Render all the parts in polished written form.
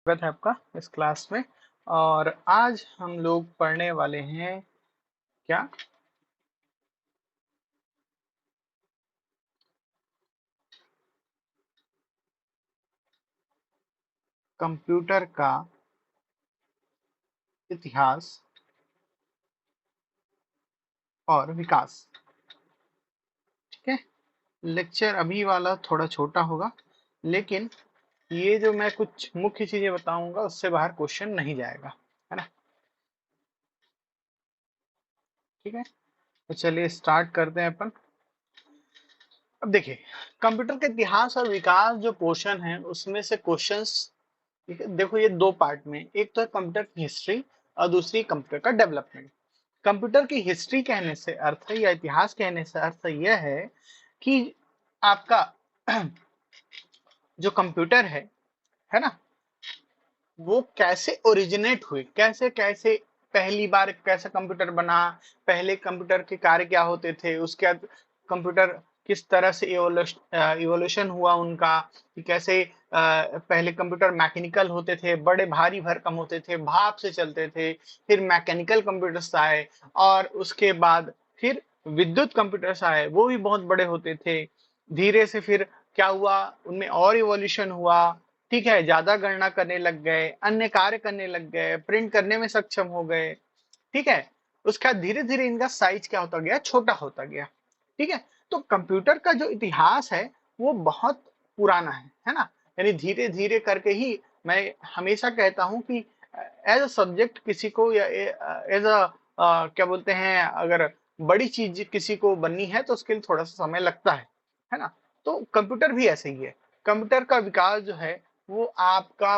स्वागत है आपका इस क्लास में। और आज हम लोग पढ़ने वाले हैं क्या? कंप्यूटर का इतिहास और विकास। ठीक है, लेक्चर अभी वाला थोड़ा छोटा होगा, लेकिन ये जो मैं कुछ मुख्य चीजें बताऊंगा उससे बाहर क्वेश्चन नहीं जाएगा, है ना? ठीक है, तो चलिए स्टार्ट करते हैं अपन। अब देखिए, कंप्यूटर के इतिहास और विकास जो पोर्शन है उसमें से क्वेश्चंस, देखो ये दो पार्ट में, एक तो है कंप्यूटर की हिस्ट्री और दूसरी कंप्यूटर का डेवलपमेंट। कंप्यूटर की हिस्ट्री कहने से अर्थ है या इतिहास कहने से अर्थ यह है कि आपका जो कंप्यूटर है ना, वो कैसे ओरिजिनेट हुए, कैसे कैसे पहली बार कैसे कंप्यूटर बना, पहले कंप्यूटर के कार्य क्या होते थे, उसके बाद कंप्यूटर किस तरह से इवोल्यूशन हुआ उनका, कि कैसे पहले कंप्यूटर मैकेनिकल होते थे, बड़े भारी भरकम होते थे, भाप से चलते थे, फिर मैकेनिकल कंप्यूटर्स आए और उसके बाद फिर विद्युत कंप्यूटर्स आए, वो भी बहुत बड़े होते थे। धीरे से फिर क्या हुआ, उनमें और इवोल्यूशन हुआ। ठीक है, ज्यादा गणना करने लग गए, अन्य कार्य करने लग गए, प्रिंट करने में सक्षम हो गए। ठीक है, उसके बाद धीरे धीरे इनका साइज क्या होता गया, छोटा होता गया। ठीक है, तो कंप्यूटर का जो इतिहास है वो बहुत पुराना है ना। यानी धीरे धीरे करके ही, मैं हमेशा कहता हूं कि एज अ सब्जेक्ट किसी को या एज अ क्या बोलते हैं, अगर बड़ी चीज किसी को बननी है तो उसके लिए थोड़ा सा समय लगता है ना। तो कंप्यूटर भी ऐसे ही है। कंप्यूटर का विकास जो है वो आपका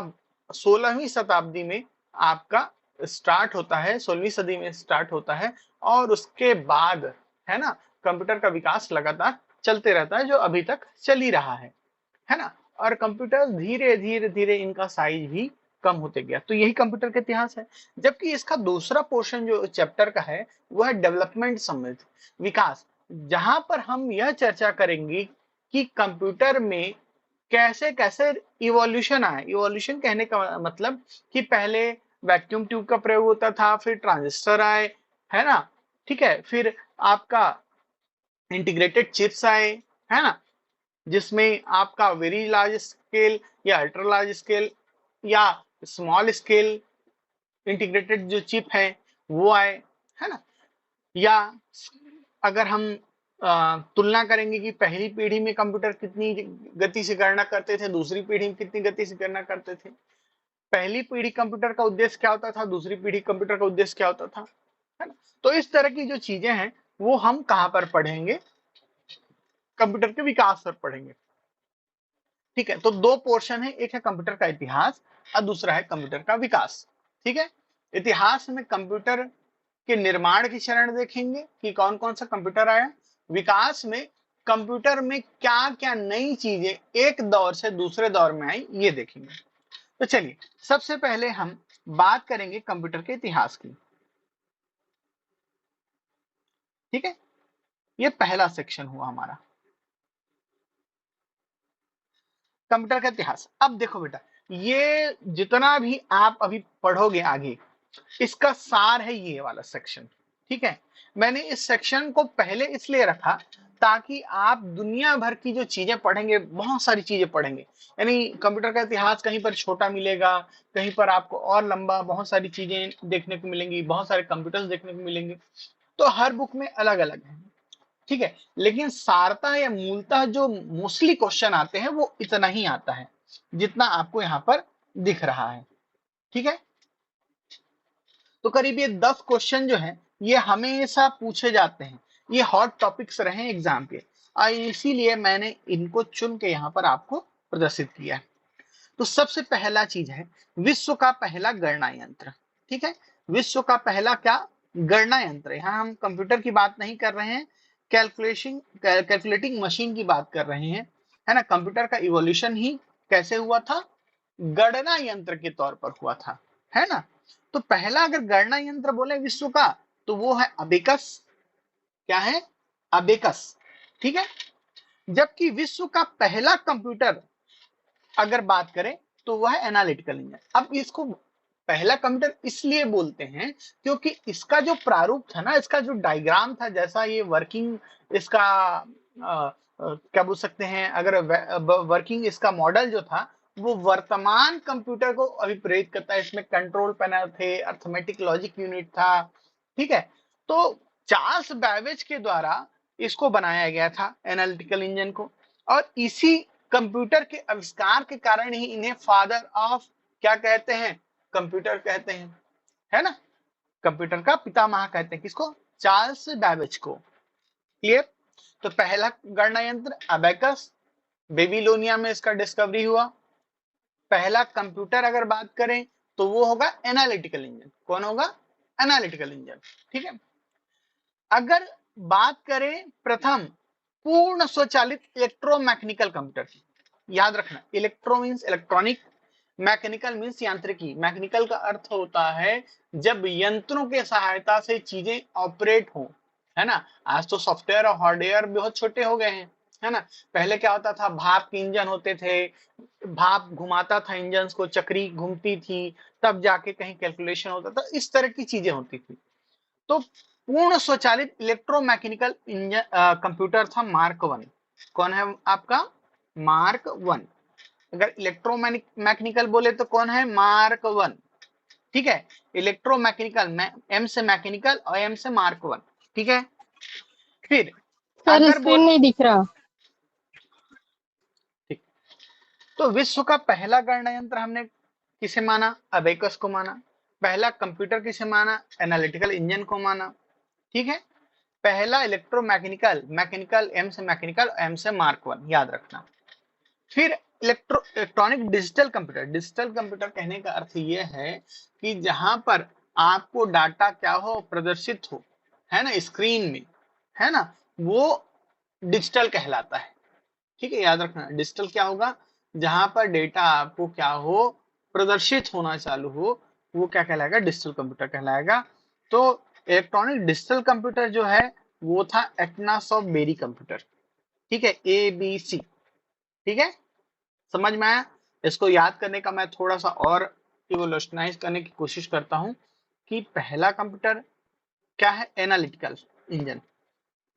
16वीं शताब्दी में आपका स्टार्ट होता है, 16वीं सदी में स्टार्ट होता है, और उसके बाद है ना कंप्यूटर का विकास लगातार चलते रहता है, जो अभी तक चल ही रहा है ना। और कंप्यूटर धीरे धीरे धीरे इनका साइज भी कम होते गया, तो यही कंप्यूटर का इतिहास है। जबकि इसका दूसरा पोर्शन जो चैप्टर का है वह है डेवलपमेंट सम्मिलित विकास, जहां पर हम यह चर्चा करेंगे कि कंप्यूटर में कैसे कैसे इवोल्यूशन आए। इवोल्यूशन कहने का मतलब कि पहले वैक्यूम ट्यूब का प्रयोग होता था, फिर ट्रांजिस्टर आए, है ना। ठीक है, फिर आपका इंटीग्रेटेड चिप्स आए, है ना, जिसमें आपका वेरी लार्ज स्केल या अल्ट्रा लार्ज स्केल या स्मॉल स्केल इंटीग्रेटेड जो चिप है वो आए, है ना। या अगर हम तुलना करेंगे कि पहली पीढ़ी में कंप्यूटर कितनी गति से गणना करते थे, दूसरी पीढ़ी में कितनी गति से गणना करते थे, पहली पीढ़ी कंप्यूटर का उद्देश्य क्या होता था, दूसरी पीढ़ी कंप्यूटर का उद्देश्य क्या होता था, है ना। तो इस तरह की जो चीजें हैं वो हम कहां पर पढ़ेंगे, कंप्यूटर के विकास पर पढ़ेंगे। ठीक है, तो दो पोर्शन है, एक है कंप्यूटर का इतिहास और दूसरा है कंप्यूटर का विकास। ठीक है, इतिहास में कंप्यूटर के निर्माण की चरण देखेंगे कि कौन कौन सा कंप्यूटर आया। विकास में कंप्यूटर में क्या क्या नई चीजें एक दौर से दूसरे दौर में आई, ये देखेंगे। तो चलिए सबसे पहले हम बात करेंगे कंप्यूटर के इतिहास की। ठीक है, ये पहला सेक्शन हुआ हमारा कंप्यूटर का इतिहास। अब देखो बेटा, ये जितना भी आप अभी पढ़ोगे आगे, इसका सार है ये वाला सेक्शन। ठीक है, मैंने इस सेक्शन को पहले इसलिए रखा ताकि आप दुनिया भर की जो चीजें पढ़ेंगे, बहुत सारी चीजें पढ़ेंगे। यानी कंप्यूटर का इतिहास कहीं पर छोटा मिलेगा, कहीं पर आपको और लंबा बहुत सारी चीजें देखने को मिलेंगी, बहुत सारे कंप्यूटर्स देखने को मिलेंगे। तो हर बुक में अलग अलग है। ठीक है, लेकिन सारता या मूलतः जो मोस्टली क्वेश्चन आते हैं वो इतना ही आता है जितना आपको यहाँ पर दिख रहा है। ठीक है, तो करीब ये 10 क्वेश्चन जो है ये हमेशा पूछे जाते हैं, ये हॉट टॉपिक्स रहे एग्जाम के, और इसीलिए मैंने इनको चुन के यहाँ पर आपको प्रदर्शित किया है। तो सबसे पहला चीज है विश्व का पहला गणना यंत्र। ठीक है, विश्व का पहला क्या, गणना यंत्र। यहाँ हम कंप्यूटर की बात नहीं कर रहे हैं, कैलकुलेटिंग मशीन की बात कर रहे हैं, है ना। कंप्यूटर का इवोल्यूशन ही कैसे हुआ था, गणना यंत्र के तौर पर हुआ था, है ना। तो पहला अगर गणना यंत्र बोले विश्व का तो वो है अबेकस। क्या है, अबेकस। ठीक है, जबकि विश्व का पहला कंप्यूटर अगर बात करें तो वह है एनालिटिकल इंजन। अब इसको पहला कंप्यूटर इसलिए बोलते हैं क्योंकि इसका जो प्रारूप था ना, इसका जो डायग्राम था, जैसा ये वर्किंग इसका क्या बोल सकते हैं, अगर वर्किंग इसका मॉडल जो था वो वर्तमान कंप्यूटर को अभिप्रेत करता है। इसमें कंट्रोल पैनल थे, अर्थमेटिक लॉजिक यूनिट था, ठीक है। तो चार्ल्स बैबेज के द्वारा इसको बनाया गया था एनालिटिकल इंजन को, और इसी कंप्यूटर के आविष्कार के कारण ही इन्हें फादर ऑफ क्या कहते हैं, कंप्यूटर कहते हैं, है ना। कंप्यूटर का पितामह कहते हैं किसको, चार्ल्स बैबेज को। क्लियर। तो पहला गणना यंत्र अबेकस, बेबीलोनिया में इसका डिस्कवरी हुआ। पहला कंप्यूटर अगर बात करें तो वो होगा एनालिटिकल इंजन। कौन होगा, एनालिटिकल इंजन, ठीक है। अगर बात करें प्रथम पूर्ण स्वचालित इलेक्ट्रोमैकेनिकल कंप्यूटर की, याद रखना electro means electronic, mechanical means यांत्रिकी। मैकेनिकल का अर्थ होता है जब यंत्रों के सहायता से चीजें ऑपरेट हो, है ना। आज तो सॉफ्टवेयर और हार्डवेयर बहुत छोटे हो गए हैं, है ना। पहले क्या होता था, भाप के इंजन होते थे, भाप घुमाता था इंजन को, चक्री घूमती थी, तब जाके कहीं कैलकुलेशन होता था, इस तरह की चीजें होती थी। तो पूर्ण स्वचालित इलेक्ट्रोमैकेनिकल इंजन कंप्यूटर था मार्क वन। कौन है आपका, मार्क वन। अगर इलेक्ट्रोमैकेनिकल बोले तो कौन है, मार्क वन, ठीक है। इलेक्ट्रोमैकेनिकल, एम से मैकेनिकल और एम से मार्क वन, ठीक है। फिर सर अगर स्क्रीन बोल, नहीं दिख रहा। ठीक, तो विश्व का पहला गणना यंत्र हमने किसे माना, अबेकस को माना। पहला कंप्यूटर किसे माना, एनालिटिकल इंजन को माना, ठीक है। पहला इलेक्ट्रोमैकेनिकल, मैकेनिकल एम से मैकेनिकल, एम से मार्क वन, याद रखना। फिर electronic digital computer. Digital computer कहने का अर्थ यह है कि जहां पर आपको डाटा क्या हो, प्रदर्शित हो, है ना, स्क्रीन में, है ना, वो डिजिटल कहलाता है, ठीक है। याद रखना डिजिटल क्या होगा, जहां पर डेटा आपको क्या हो, प्रदर्शित होना चालू हो, वो क्या कहलाएगा, डिजिटल कंप्यूटर कहलाएगा। तो इलेक्ट्रॉनिक डिजिटल कंप्यूटर जो है वो था एटनास ऑफ बेरी कंप्यूटर, ठीक है, ए बी सी, ठीक है। समझ में आया। इसको याद करने का मैं थोड़ा सा और इवोल्यूशनाइज करने की कोशिश करता हूं कि पहला कंप्यूटर क्या है, एनालिटिकल इंजन,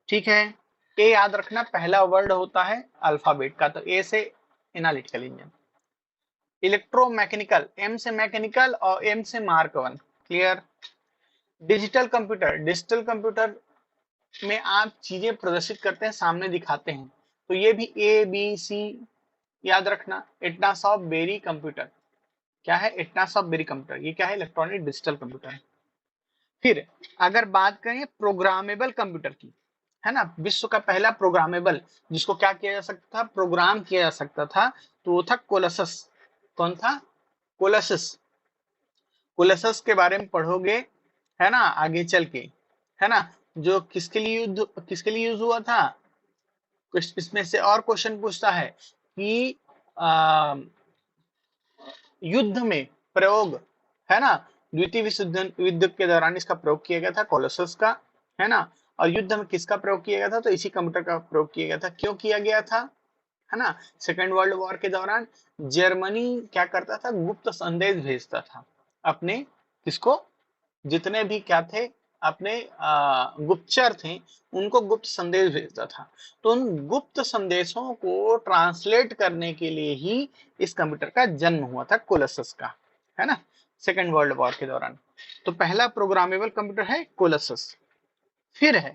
ठीक है। ए याद रखना पहला वर्ड होता है अल्फाबेट का, तो ए से एनालिटिकल इंजन। इलेक्ट्रोमैकेनिकल, एम से मैकेनिकल और एम से mark one, clear. Digital computer, digital computer में आप चीजें प्रदर्शित करते हैं, सामने दिखाते हैं, तो ये भी ए बी सी, याद रखना। इटनास ऑफ बेरी कंप्यूटर, क्या है, इटनास ऑफ बेरी कंप्यूटर, ये क्या है, इलेक्ट्रॉनिक डिजिटल कंप्यूटर। फिर अगर बात करें प्रोग्रामेबल कंप्यूटर की, है ना, विश्व का पहला प्रोग्रामेबल, जिसको क्या किया जा सकता था, प्रोग्राम किया जा सकता था, तो वो था कोलसस। कौन था, कोलसस। कोलसस के बारे में पढ़ोगे, है ना, आगे चल के, है ना। जो किसके लिए यूज हुआ था, कुछ इसमें से और क्वेश्चन पूछता है कि युद्ध में प्रयोग, है ना, द्वितीय विश्व युद्ध के दौरान इसका प्रयोग किया गया था, कोलोसस का, है ना। और युद्ध में किसका प्रयोग किया गया था, तो इसी कंप्यूटर का प्रयोग किया गया था। क्यों किया गया था, है ना, सेकेंड वर्ल्ड वॉर के दौरान जर्मनी क्या करता था, गुप्त संदेश भेजता था अपने, किसको, जितने भी क्या थे, अपने गुप्तचर थे, उनको गुप्त संदेश भेजता था। तो उन गुप्त संदेशों को ट्रांसलेट करने के लिए ही इस कंप्यूटर का जन्म हुआ था, कोलसस का, है ना, सेकेंड वर्ल्ड वॉर के दौरान। तो पहला प्रोग्रामेबल कंप्यूटर है कोलसस। फिर है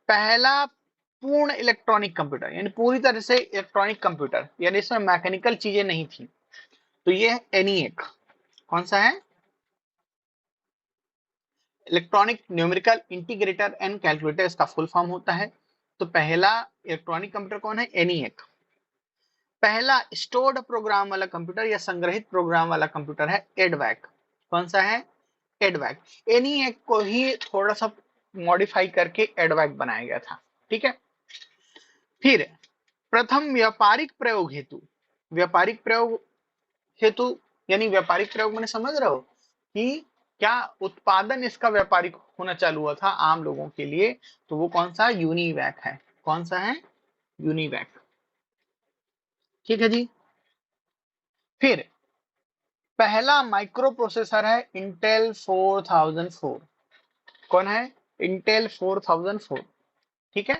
पहला पूर्ण इलेक्ट्रॉनिक कंप्यूटर, यानी पूरी तरह से इलेक्ट्रॉनिक कंप्यूटर, यानी इसमें मैकेनिकल चीजें नहीं थी, तो ये है एनिएक। कौन सा है, electronic numerical integrator and calculator, इसका फुल फॉर्म होता है। तो पहला इलेक्ट्रॉनिक कंप्यूटर कौन है, एनिएक। पहला स्टोर्ड प्रोग्राम वाला कंप्यूटर या संग्रहित प्रोग्राम वाला कंप्यूटर है एडवैक। कौन सा है, एडवैक। एनिएक को ही थोड़ा सा मॉडिफाई करके एडवैक बनाया गया था, ठीक है। फिर प्रथम व्यापारिक प्रयोग हेतु, व्यापारिक प्रयोग हेतु, यानी व्यापारिक प्रयोग मैंने समझ रहे हो कि क्या उत्पादन इसका व्यापारिक होना चालू हुआ था आम लोगों के लिए, तो वो कौन सा, यूनिवैक है। कौन सा है, यूनिवैक, ठीक है जी। फिर पहला माइक्रो प्रोसेसर है इंटेल 4004। कौन है? इंटेल 4004। ठीक है।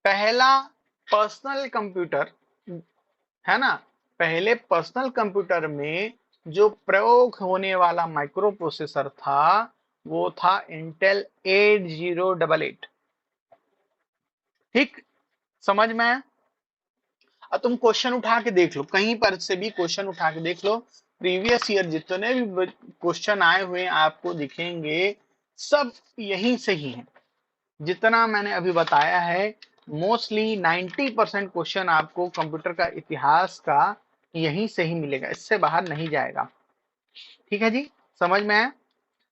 पहला पर्सनल कंप्यूटर है ना, पहले पर्सनल कंप्यूटर में जो प्रयोग होने वाला माइक्रो प्रोसेसर था वो था इंटेल 8088। ठीक, समझ में आया? अब तुम क्वेश्चन उठा के देख लो, कहीं पर से भी क्वेश्चन उठा के देख लो, प्रीवियस ईयर जितने भी क्वेश्चन आए हुए आपको दिखेंगे सब यहीं से ही है। जितना मैंने अभी बताया है मोस्टली 90% क्वेश्चन आपको कंप्यूटर का इतिहास का यहीं से ही मिलेगा, इससे बाहर नहीं जाएगा। ठीक है जी, समझ में आया?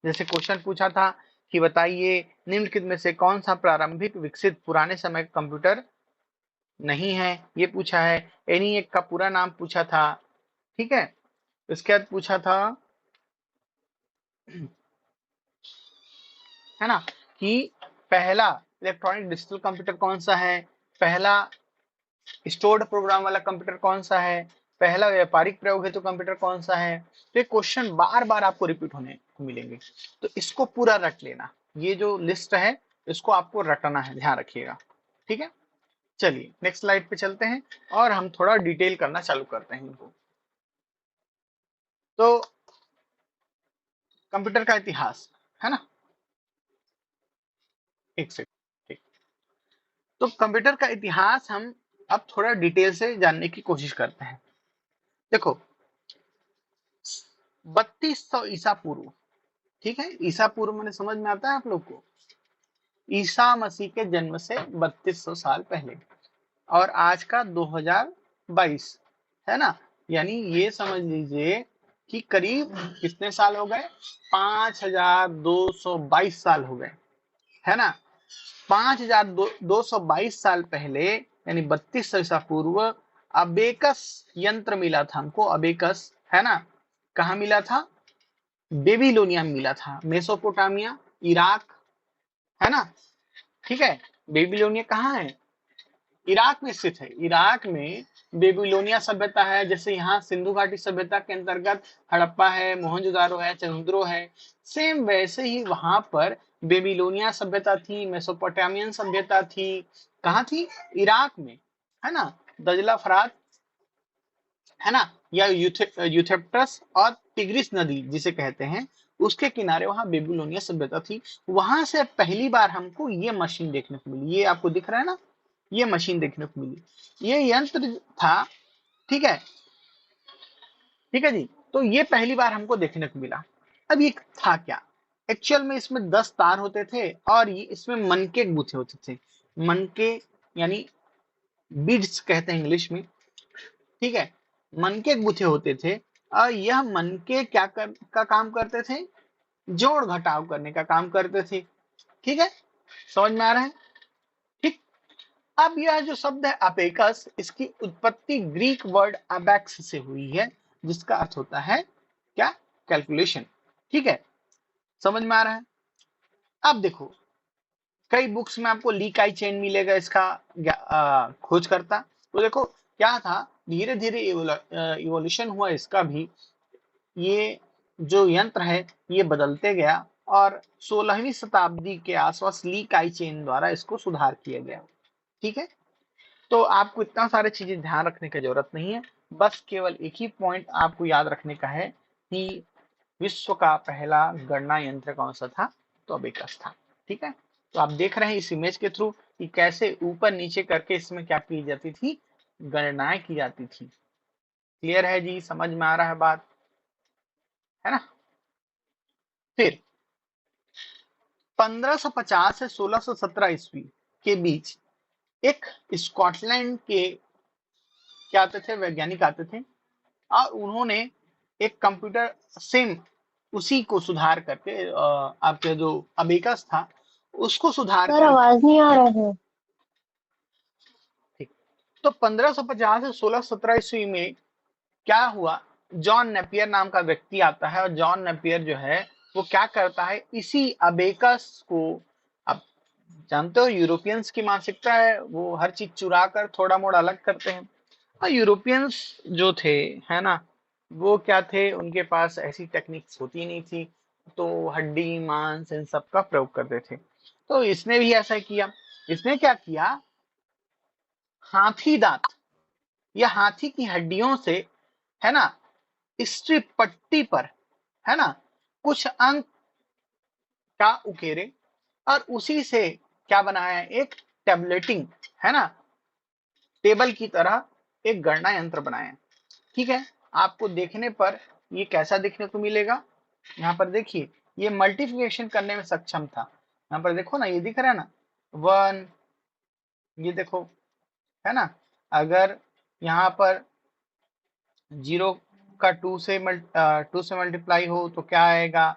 जैसे क्वेश्चन पूछा था कि बताइए निम्नलिखित में से कौन सा प्रारंभिक विकसित पुराने समय का कंप्यूटर नहीं है, ये पूछा है। एनीएक का पूरा नाम पूछा था। ठीक है, इसके बाद पूछा था है ना कि पहला इलेक्ट्रॉनिक डिजिटल कंप्यूटर कौन सा है, पहला स्टोर्ड प्रोग्राम वाला कंप्यूटर कौन सा है, पहला व्यापारिक प्रयोग हेतु कंप्यूटर कौन सा है। तो ये क्वेश्चन बार बार आपको रिपीट होने को मिलेंगे, तो इसको पूरा रट लेना। ये जो लिस्ट है इसको आपको रटना है, ध्यान रखिएगा। ठीक है, चलिए नेक्स्ट स्लाइड पे चलते हैं और हम थोड़ा डिटेल करना चालू करते हैं इनको। तो कंप्यूटर का इतिहास है ना, एक सेकंड। ठीक, तो कंप्यूटर का इतिहास हम अब थोड़ा डिटेल से जानने की कोशिश करते हैं। देखो 3200 ईसा पूर्व, ठीक है, ईसा पूर्व मैंने समझ में आता है आप लोग को? ईसा मसीह के जन्म से 3200 साल पहले और आज का 2022 है ना, यानी ये समझ लीजिए कि करीब कितने साल हो गए, 5222 साल हो गए, है ना। 5222 साल पहले यानी 3200 ईसा पूर्व अबेकस यंत्र मिला था हमको, अबेकस, है ना। कहाँ मिला था? बेबीलोनिया में मिला था, मेसोपोटामिया, इराक, है ना। ठीक है, बेबीलोनिया कहाँ है? इराक में स्थित है। इराक में बेबीलोनिया सभ्यता है, जैसे यहाँ सिंधु घाटी सभ्यता के अंतर्गत हड़प्पा है, मोहनजोदारो है, चंद्रो है, सेम वैसे ही वहां पर बेबीलोनिया सभ्यता थी, मेसोपोटामियन सभ्यता थी। कहाँ थी? इराक में, है ना। दजला फरात, है ना, या यूथेप्टस और टिग्रिस नदी जिसे कहते हैं, उसके किनारे वहां बेबीलोनिया सभ्यता थी। वहां से पहली बार हमको ये मशीन देखने को मिली, ये आपको दिख रहा है ना, ये मशीन देखने को मिली, ये यंत्र था। ठीक है, ठीक है जी, तो ये पहली बार हमको देखने को मिला। अब ये था क्या? एक्चुअल में इसमें 10 तार होते थे और ये इसमें मनके गुथे होते थे। मनके यानी बीड्स कहते हैं इंग्लिश में। ठीक है, मनके गुथे होते थे और यह मनके का काम करते थे? जोड़ घटाव करने का काम करते थे। ठीक है, समझ में आ रहा है? ठीक, अब यह जो शब्द है अपेकस, इसकी उत्पत्ति ग्रीक वर्ड अबैक्स से हुई है, जिसका अर्थ होता है क्या? कैलकुलेशन। ठीक है, समझ में आ रहा है? अब देखो कई बुक्स में आपको ली काई चेन मिलेगा इसका खोज करता। तो देखो क्या था, धीरे धीरे इवोल्यूशन हुआ इसका भी। ये जो यंत्र है ये बदलते गया और 16वीं शताब्दी के आसपास ली काई चेन द्वारा इसको सुधार किया गया। ठीक है, तो आपको इतना सारे चीजें ध्यान रखने की जरूरत नहीं है, बस केवल एक ही पॉइंट आपको याद रखने का है कि विश्व का पहला गणना यंत्र कौन सा था? तो अबेकस था। ठीक है, तो आप देख रहे हैं इस इमेज के थ्रू कि कैसे ऊपर नीचे करके इसमें क्या की जाती थी? गणनाएं की जाती थी। क्लियर है जी? समझ में आ रहा है बात, है ना। फिर 1550 से 1617 ईस्वी के बीच एक स्कॉटलैंड के क्या आते थे, वैज्ञानिक आते थे और उन्होंने एक कंप्यूटर सेम उसी को सुधार करके आपके जो अबेकस था उसको सुधार सर करके। आवाज नहीं आ रहा है। ठीक, तो 1550 से 1617 ईस्वी में क्या हुआ, जॉन नेपियर नाम का व्यक्ति आता है और जॉन नेपियर जो है वो क्या करता है, इसी अबेकस को, अब जानते हो यूरोपियंस की मानसिकता है, वो हर चीज चुरा कर थोड़ा मोड़ा अलग करते हैं। और यूरोपियंस जो थे, है ना, वो क्या थे, उनके पास ऐसी टेक्निक्स होती नहीं थी, तो हड्डी मांस इन सब का प्रयोग करते थे। तो इसने भी ऐसा किया। इसने क्या किया, हाथी दांत या हाथी की हड्डियों से, है ना, स्ट्रिप पट्टी पर, है ना, कुछ अंक का उकेरे और उसी से क्या बनाया, एक टेबलेटिंग, है ना, टेबल की तरह एक गणना यंत्र बनाया। ठीक है, आपको देखने पर ये कैसा देखने को मिलेगा, यहाँ पर देखिए, ये मल्टीप्लिकेशन करने में सक्षम था। यहाँ पर देखो ना, ये दिख रहा है ना, 1, ये देखो, है ना, अगर यहाँ पर 0 का 2 से मल्टीप्लाई हो तो क्या आएगा,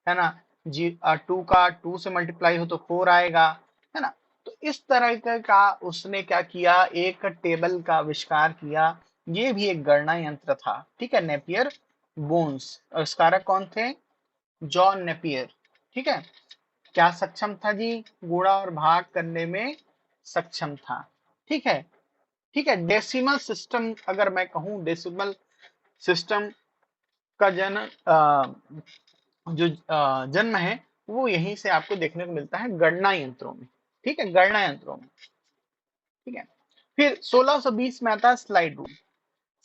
है ना, 2 का 2 से मल्टीप्लाई हो तो 4 आएगा, है ना। तो इस तरह का उसने क्या किया, एक टेबल का आविष्कार किया। ये भी एक गणना यंत्र था। ठीक है, नेपियर बोन्स, आविष्कारक कौन थे, जॉन नेपियर। ठीक है, क्या सक्षम था जी, गुणा और भाग करने में सक्षम था। ठीक है, ठीक है, डेसिमल सिस्टम, अगर मैं कहूं डेसिमल सिस्टम का जन्म है, वो यहीं से आपको देखने को मिलता है, गणना यंत्रों में। ठीक है, गणना यंत्रों में। ठीक है, फिर 1620 में आता है स्लाइड रूल।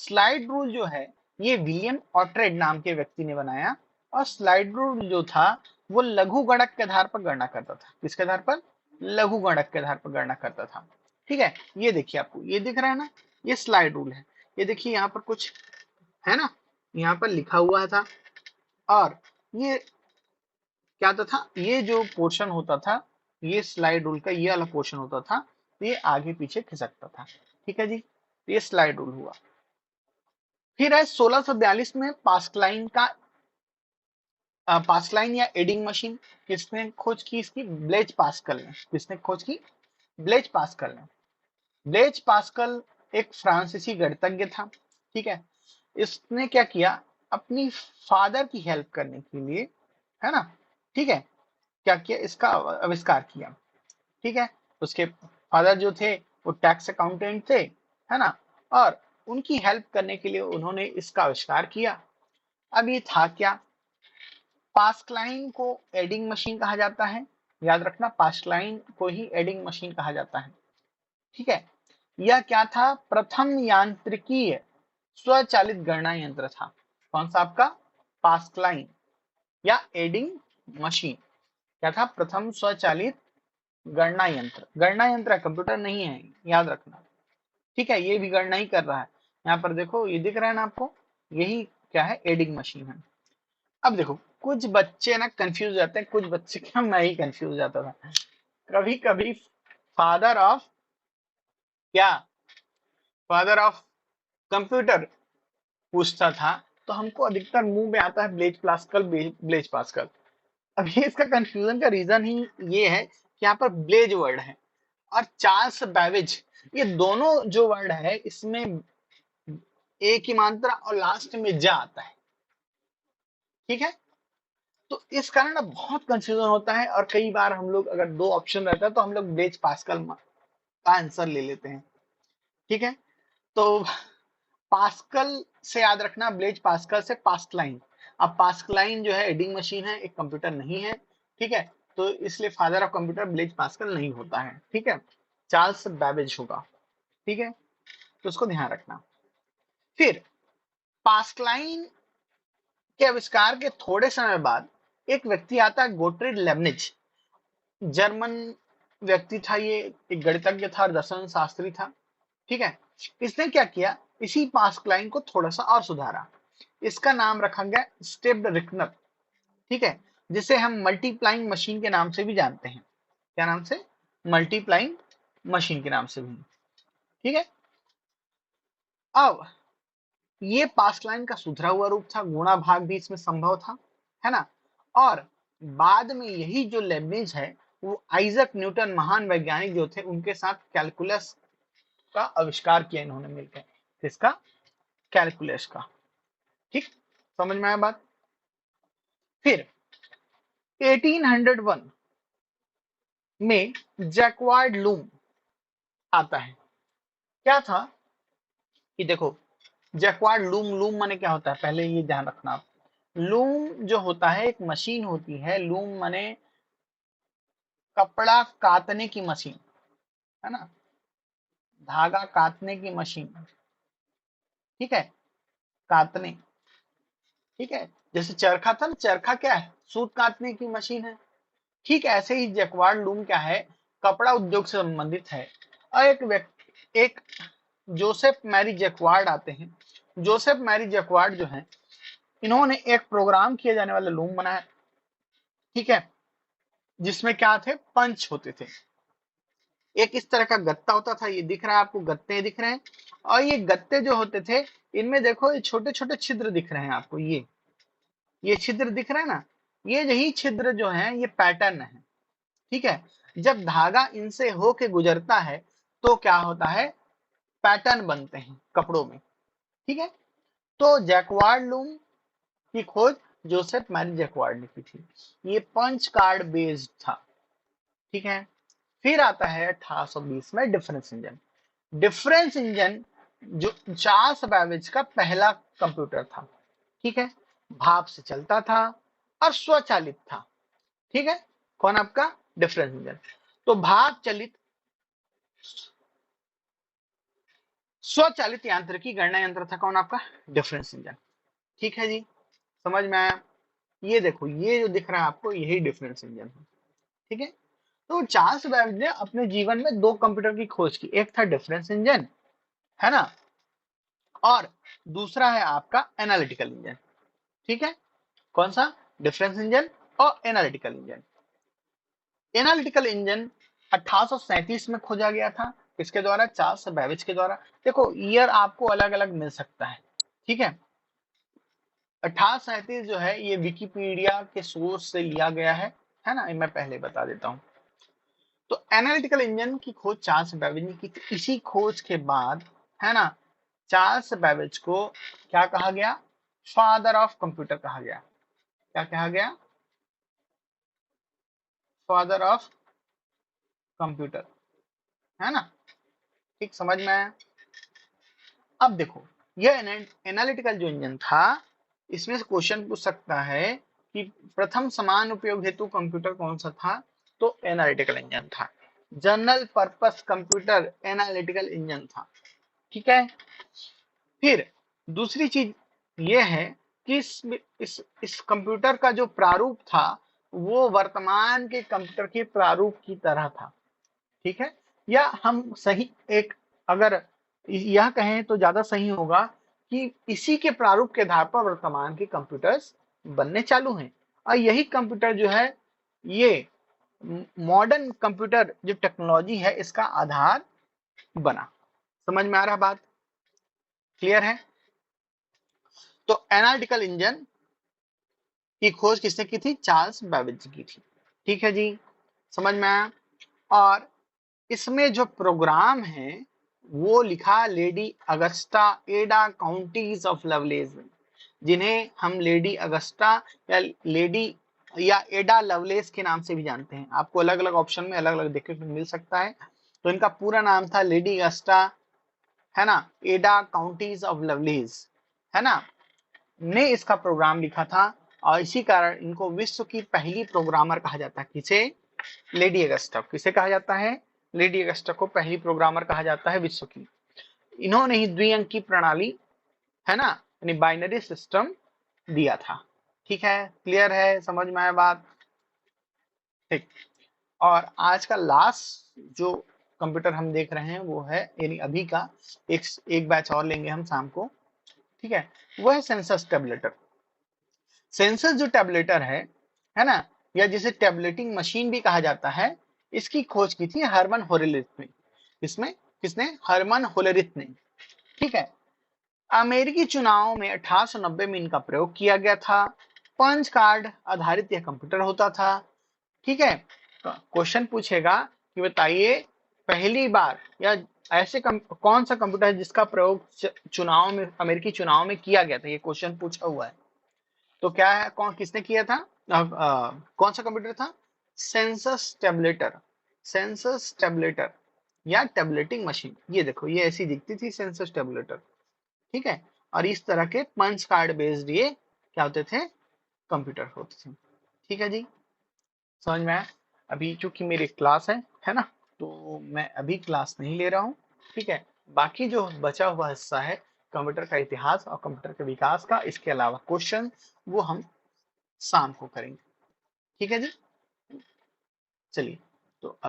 स्लाइड रूल जो है, ये विलियम ऑटरेड नाम के व्यक्ति ने बनाया। और स्लाइड रूल जो था, वो लघु गणक के आधार पर गणना करता था। किसके आधार पर, लघु गणक के आधार पर गणना करता था। ठीक है, ये देखिए, आपको ये दिख रहा है ना, ये स्लाइड रूल है। ये देखिए, यहाँ पर कुछ है ना, यहाँ पर लिखा हुआ था, और ये क्या था, ये जो पोर्शन होता था, ये स्लाइड रूल का ये वाला पोर्शन होता था, तो ये आगे पीछे खिसकता था। ठीक है जी, तो ये स्लाइड रूल हुआ। फिर है 1642 में पास्कलाइन का, पास्कलाइन या एडिंग मशीन, किसने खोज की इसकी, ब्लेज पास्कल ने। किसने खोज की, ब्लेज पास्कल ने। ब्लेज पास्कल एक फ्रांसीसी गणितज्ञ था। ठीक है, इसने क्या किया, अपनी फादर की हेल्प करने के लिए, है ना, ठीक है, क्या किया, इसका आविष्कार किया। ठीक है, उसके फादर जो थे, वो टैक्स अकाउंटेंट थे, है ना, और उनकी हेल्प करने के लिए उन्होंने इसका आविष्कार किया। अब ये था क्या, पास्कलाइन को एडिंग मशीन कहा जाता है। याद रखना, पास्कलाइन को ही एडिंग मशीन कहा जाता है। ठीक है, यह क्या था, प्रथम यांत्रिकीय स्वचालित गणना यंत्र था। कौन सा आपका, पास्कलाइन या एडिंग मशीन, क्या था, प्रथम स्वचालित गणना यंत्र। गणना यंत्र है, कंप्यूटर नहीं है, याद रखना। ठीक है, ये भी गणना ही कर रहा है। यहाँ पर देखो, ये दिख रहा है ना आपको, यही क्या है, एडिंग मशीन है। अब देखो, कुछ बच्चे ना कंफ्यूज जाते हैं, कुछ बच्चे क्या, मैं ही कंफ्यूज जाता था कभी कभी। फादर ऑफ क्या, फादर ऑफ कंप्यूटर पूछता था, तो हमको अधिकतर मुंह में आता है ब्लेज पास्कल, ब्लेज पास्कल। अब ये इसका कंफ्यूजन का रीजन ही ये है कि यहाँ पर ब्लेज वर्ड है और चार्ल्स बेबेज, ये दोनों जो वर्ड है, इसमें एक ही मात्रा और लास्ट में जा आता है। ठीक है, तो इस कारण ना बहुत कंफ्यूजन होता है, और कई बार हम लोग, अगर दो ऑप्शन रहता है, तो हम लोग ब्लेज पास्कल का आंसर ले लेते हैं। ठीक है, तो पास्कल से याद रखना, ब्लेज पास्कल से पास्कलाइन। अब पास्कलाइन जो है एडिंग मशीन है, एक कंप्यूटर नहीं है। ठीक है, तो इसलिए father of computer Blaise Pascal नहीं होता है। ठीक है, चार्ल्स बैबेज होगा। ठीक है, तो उसको ध्यान रखना। फिर पास्कलाइन के आविष्कार के थोड़े समय बाद एक व्यक्ति आता है, गोटफ्रीड लेबनिज, जर्मन व्यक्ति था ये, एक गणितज्ञ था, दर्शन शास्त्री था। ठीक है, इसने क्या किया, इसी पास्कलाइन को थोड़ा सा और सुधारा। इसका नाम रखा गया स्टेप्ड रिकनर। ठीक है, जिसे हम मल्टीप्लाइंग मशीन के नाम से भी जानते हैं। क्या नाम से, मल्टीप्लाइंग मशीन के नाम से भी। ठीक है, अब ये पास्कलाइन का सुधरा हुआ रूप था, गुणा भाग भी इसमें संभव था, है ना। और बाद में यही जो लेबनिज है, वो आइजक न्यूटन, महान वैज्ञानिक जो थे, उनके साथ कैलकुलस का आविष्कार किया इन्होंने मिलकर। किसका, कैलकुलस का। ठीक, समझ में आया बात। फिर 1801 में जैक्वार्ड लूम आता है। क्या था कि देखो, जैकवार्ड लूम, लूम माने क्या होता है, पहले ये ध्यान रखना आप। लूम जो होता है एक मशीन होती है, लूम माने कपड़ा काटने की मशीन, है ना, धागा काटने की मशीन, ठीक है, काटने, ठीक है। जैसे चरखा था ना, चरखा क्या है, सूत काटने की मशीन है। ठीक ऐसे ही जैकवार्ड लूम क्या है, कपड़ा उद्योग से संबंधित है। और एक जोसेफ मैरी जैकवार्ड आते हैं। जोसेफ मैरी जैकवार्ड जो है, इन्होंने एक प्रोग्राम किया जाने वाला लूम बनाया, ठीक है, जिसमें क्या थे, पंच होते थे। एक इस तरह का गत्ता होता था, ये दिख रहा है आपको, गत्ते दिख रहे हैं। और ये गत्ते जो होते थे, इनमें देखो ये छोटे छोटे छिद्र दिख रहे हैं आपको, ये छिद्र दिख रहे हैं ना, ये यही छिद्र जो है ये पैटर्न है, ठीक है। जब धागा इनसे होके गुजरता है तो क्या होता है, पैटर्न बनते हैं कपड़ों में, ठीक है। तो जैकवार्ड लूम की खोज जोसेफ मैरी जैकवार्ड ने की थी। ये पंच कार्ड बेस्ड था, ठीक है। फिर आता है 1820 में डिफरेंस इंजन। डिफरेंस इंजन जो चार्ल्स बैबेज का पहला कंप्यूटर था, ठीक है, भाप से चलता था और स्वचालित था, ठीक है। कौन आपका, डिफरेंस इंजन। तो भाप चलित स्वचालित यांत्रिकी गणना यंत्र था कौन आपका, डिफरेंस इंजन, ठीक है जी, समझ में आया। ये देखो, ये जो दिख रहा है आपको, यही डिफरेंस इंजन है, ठीक है। तो चार्ल्स बैबेज ने अपने जीवन में दो कंप्यूटर की खोज की, एक था डिफरेंस इंजन, है ना, और दूसरा है आपका एनालिटिकल इंजन, ठीक है। कौन सा, डिफरेंस इंजन और एनालिटिकल इंजन। एनालिटिकल इंजन 1837 में खोजा गया था, किसके द्वारा, चार्ल्स बैबेज के द्वारा। देखो ईयर आपको अलग अलग मिल सकता है, ठीक है। 1837 जो है ये विकिपीडिया के सोर्स से लिया गया है ना, मैं पहले बता देता हूं। तो एनालिटिकल इंजन की खोज चार्ल्स बैबेज ने की थी। इसी खोज के बाद, है ना, चार्ल्स बैबेज को क्या कहा गया, फादर ऑफ कंप्यूटर कहा गया। क्या कहा गया, फादर ऑफ कंप्यूटर, है ना, ठीक, समझ में आया। अब देखो, यह एनालिटिकल जो इंजन था, इसमें से क्वेश्चन पूछ सकता है कि प्रथम समान उपयोग हेतु कंप्यूटर कौन सा था, तो एनालिटिकल इंजन था। General purpose computer analytical engine था, ठीक है। फिर दूसरी चीज ये है कि इस कंप्यूटर का जो प्रारूप था वो वर्तमान के कंप्यूटर के प्रारूप की तरह था, ठीक है। या हम सही एक, अगर यह कहें तो ज्यादा सही होगा कि इसी के प्रारूप के आधार पर वर्तमान के कंप्यूटर्स बनने चालू हैं। और यही कंप्यूटर जो है, ये मॉडर्न कंप्यूटर जो टेक्नोलॉजी है इसका आधार बना। समझ में आ रहा बात, क्लियर है। तो एनालिटिकल इंजन की खोज किसने की थी, चार्ल्स बैबेज की थी, ठीक है जी, समझ में आया। और इसमें जो प्रोग्राम है वो लिखा लेडी अगस्टा एडा काउंटीज ऑफ लवलेस, जिन्हें हम लेडी अगस्टा या लेडी या एडा लवलेस के नाम से भी जानते हैं। आपको अलग अलग ऑप्शन में अलग अलग देखने को मिल सकता है। तो इनका पूरा नाम था लेडी अगस्टा, है ना, एडा काउंटीज ऑफ लवलेस, है ना, ने इसका प्रोग्राम लिखा था। और इसी कारण इनको विश्व की पहली प्रोग्रामर कहा जाता है। किसे, लेडी अगस्टा। किसे कहा जाता है, लेडी अगस्टा को पहली प्रोग्रामर कहा जाता है विश्व की। इन्होंने ही द्विअंकी प्रणाली, है ना, यानी बाइनरी सिस्टम दिया था, ठीक है, क्लियर है, समझ में आया बात, ठीक। और आज का लास्ट जो कंप्यूटर हम देख रहे हैं वो है, यानी अभी का एक बैच और लेंगे हम शाम को, ठीक है, वो है सेंसस टैबलेटर। सेंसस जो टैबलेटर है ना, या जिसे टैबलेटिंग मशीन भी कहा जाता है, इसकी खोज की थी हरमन होरेलिथ ने। इसमें किसने, हरमन होलेरिथ ने, ठीक है। अमेरिकी चुनाव में 1890 में इनका प्रयोग किया गया था। पंच कार्ड आधारित यह कंप्यूटर होता था, ठीक है। क्वेश्चन पूछेगा कि बताइए पहली बार या ऐसे कौन सा कंप्यूटर है जिसका प्रयोग चुनाव में, अमेरिकी चुनाव में किया गया था, ये क्वेश्चन पूछा हुआ है। तो क्या है, कौन किसने किया था, कौन सा कंप्यूटर था, सेंसस टैबलेटर। सेंसस टैबलेटर या टैबलेटिंग मशीन, ये देखो ये ऐसी दिखती थी सेंसस टैबलेटर, ठीक है। और इस तरह के पंच कार्ड बेस्ड ये क्या होते थे, कंप्यूटर होते थे। ठीक है जी, समझ में आया। अभी चूंकि मेरी क्लास है ना, तो मैं अभी क्लास नहीं ले रहा हूँ। ठीक है, बाकी जो बचा हुआ हिस्सा है कंप्यूटर का इतिहास और कंप्यूटर के विकास का, इसके अलावा क्वेश्चन, वो हम शाम को करेंगे। ठीक है जी, चलिए। तो